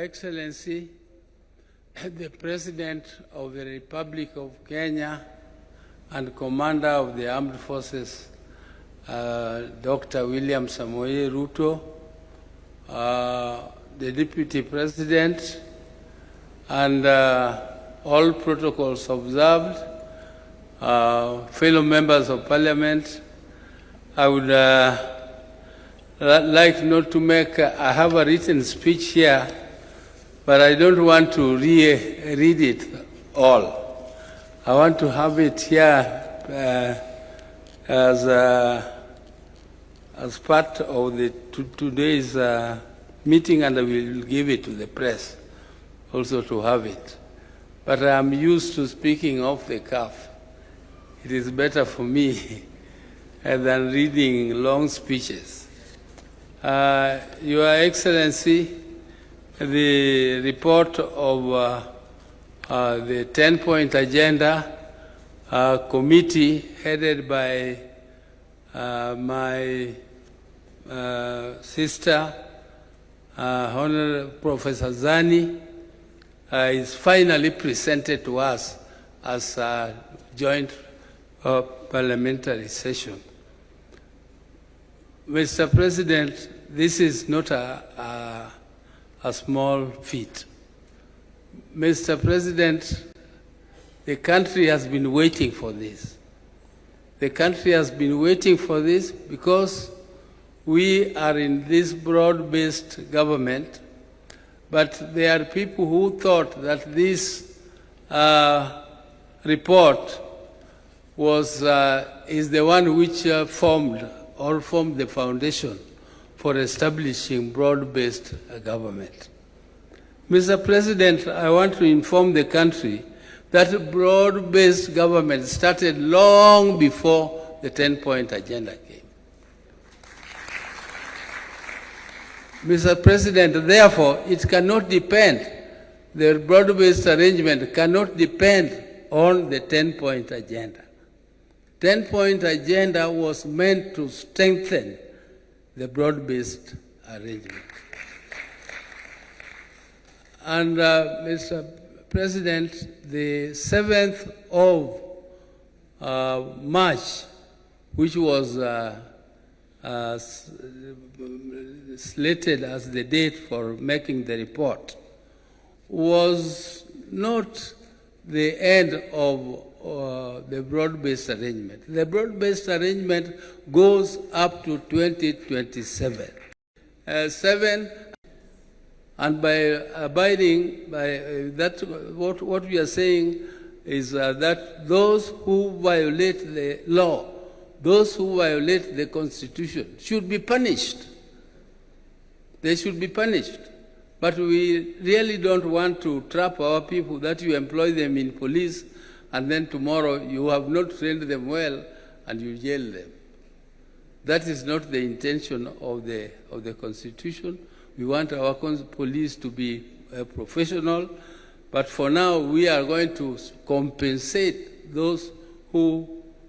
Excellency, the President of the Republic of Kenya and Commander of the Armed Forces, Dr. William Samoei Ruto, the Deputy President, and all protocols observed, fellow members of Parliament, I would like not to make, I have a written speech here, but I don't want to read it all. I want to have it here as part of the today's meeting, and I will give it to the press also to have it. But I am used to speaking off the cuff. It is better for me than reading long speeches. Your Excellency, the report of the 10-point agenda committee headed by my sister, Honorable Professor Zani, is finally presented to us as a joint parliamentary session. Mr. President, this is not a small feat. Mr. President, the country has been waiting for this. The country has been waiting for this because we are in this broad-based government, but there are people who thought that this report was, is the one which formed the foundation for establishing broad-based government. Mr. President, I want to inform the country that broad-based government started long before the 10-point agenda came. Mr. President, therefore, it cannot depend, the broad-based arrangement cannot depend on the 10-point agenda. 10-point agenda was meant to strengthen the broad-based arrangement. And Mr. President, the 7th of March, which was slated as the date for making the report, was not the end of the broad-based arrangement. The broad-based arrangement goes up to 2027. And by abiding by that, what we are saying is that those who violate the law, those who violate the Constitution should be punished. They should be punished. But we really don't want to trap our people that you employ them in police and then tomorrow you have not trained them well and you jail them. That is not the intention of the Constitution. We want our police to be professional, but for now we are going to compensate those who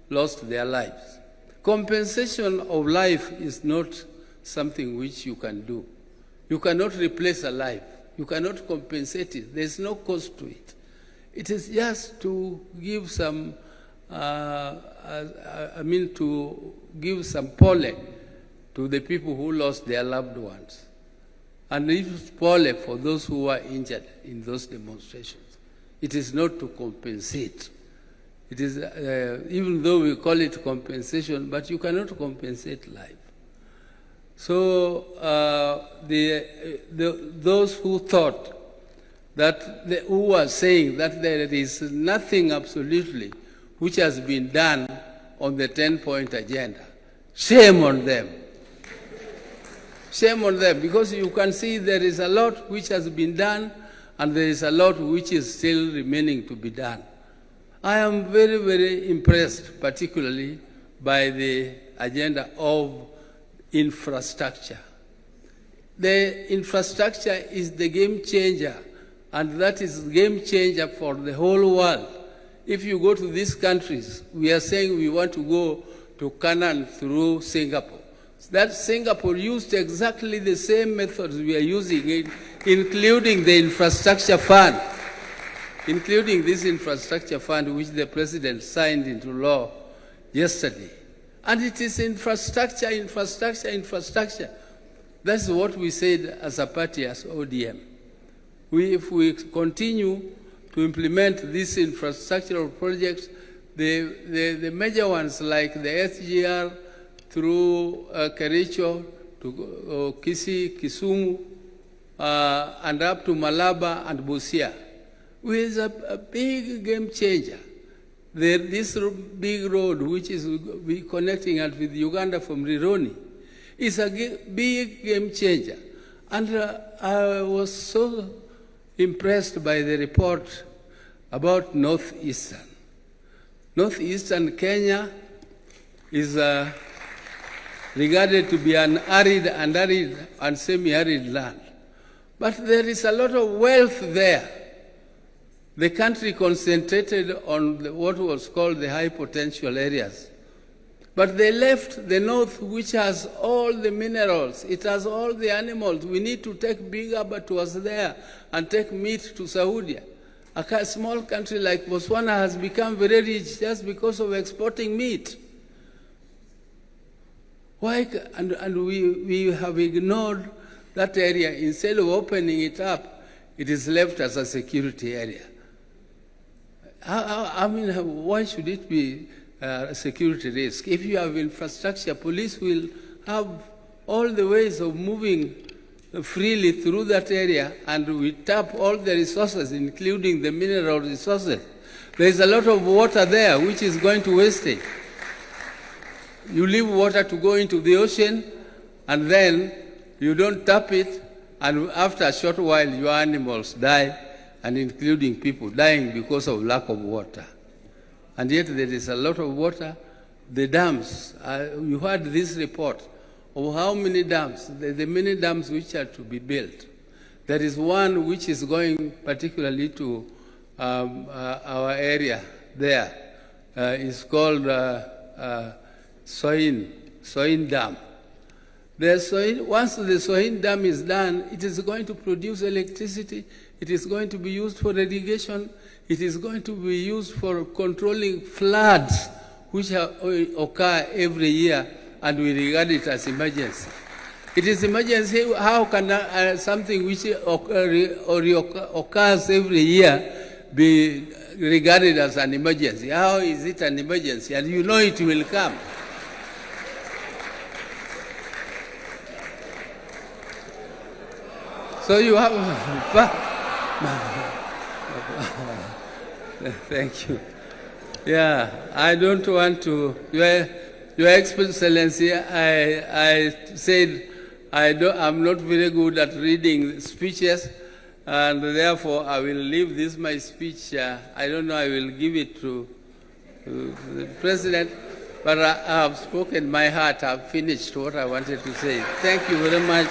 lost their lives. Compensation of life is not something which you can do. You cannot replace a life. You cannot compensate it. There is no cost to it. It is just to give some, to give some pole to the people who lost their loved ones. And it is pole for those who were injured in those demonstrations. It is not to compensate. It is, even though we call it compensation, but you cannot compensate life. So those who thought that, who were saying that there is nothing absolutely which has been done on the 10-point agenda, shame on them. Shame on them, because you can see there is a lot which has been done and there is a lot which is still remaining to be done. I am very, very impressed, particularly by the agenda of infrastructure. The infrastructure is the game changer, and that is game changer for the whole world. If you go to these countries, we are saying we want to go to Canaan through Singapore. That Singapore used exactly the same methods we are using including the infrastructure fund, including this infrastructure fund which the President signed into law yesterday. And it is infrastructure, infrastructure, infrastructure. That's what we said as a party, as ODM. If we continue to implement these infrastructural projects, the major ones like the SGR through Kericho to Kisii, Kisumu, and up to Malaba and Busia, is a big game changer. This big road, which is connecting us with Uganda from Rironi, is a big game changer. And I was so impressed by the report about Northeastern. Northeastern Kenya is regarded to be an arid and semi-arid land. But there is a lot of wealth there. The country concentrated on what was called the high potential areas. But they left the north, which has all the minerals. It has all the animals. We need to take big abattoirs there and take meat to Saudi. A small country like Botswana has become very rich just because of exporting meat. Why? And we have ignored that area. Instead of opening it up, it is left as a security area. I mean, why should it be a security risk? If you have infrastructure, police will have all the ways of moving freely through that area, and we tap all the resources, including the mineral resources. There is a lot of water there which is going to wastage. You leave water to go into the ocean, and then you don't tap it, and after a short while, your animals die, and including people dying because of lack of water. And yet there is a lot of water. The dams, you heard this report of how many dams, the many dams which are to be built. There is one which is going particularly to our area there. It's called Soin Dam. Once the Soin Dam is done, it is going to produce electricity. It is going to be used for irrigation. It is going to be used for controlling floods, which occur every year, and we regard it as emergency. It is emergency. How can something which occurs every year be regarded as an emergency? How is it an emergency? And you know it will come. So you have... Thank you. Yeah, I don't want to... Your Excellency, I said I'm not very good at reading speeches, and therefore I will leave this my speech. I don't know, I will give it to the President, but I have spoken my heart. I have finished what I wanted to say. Thank you very much.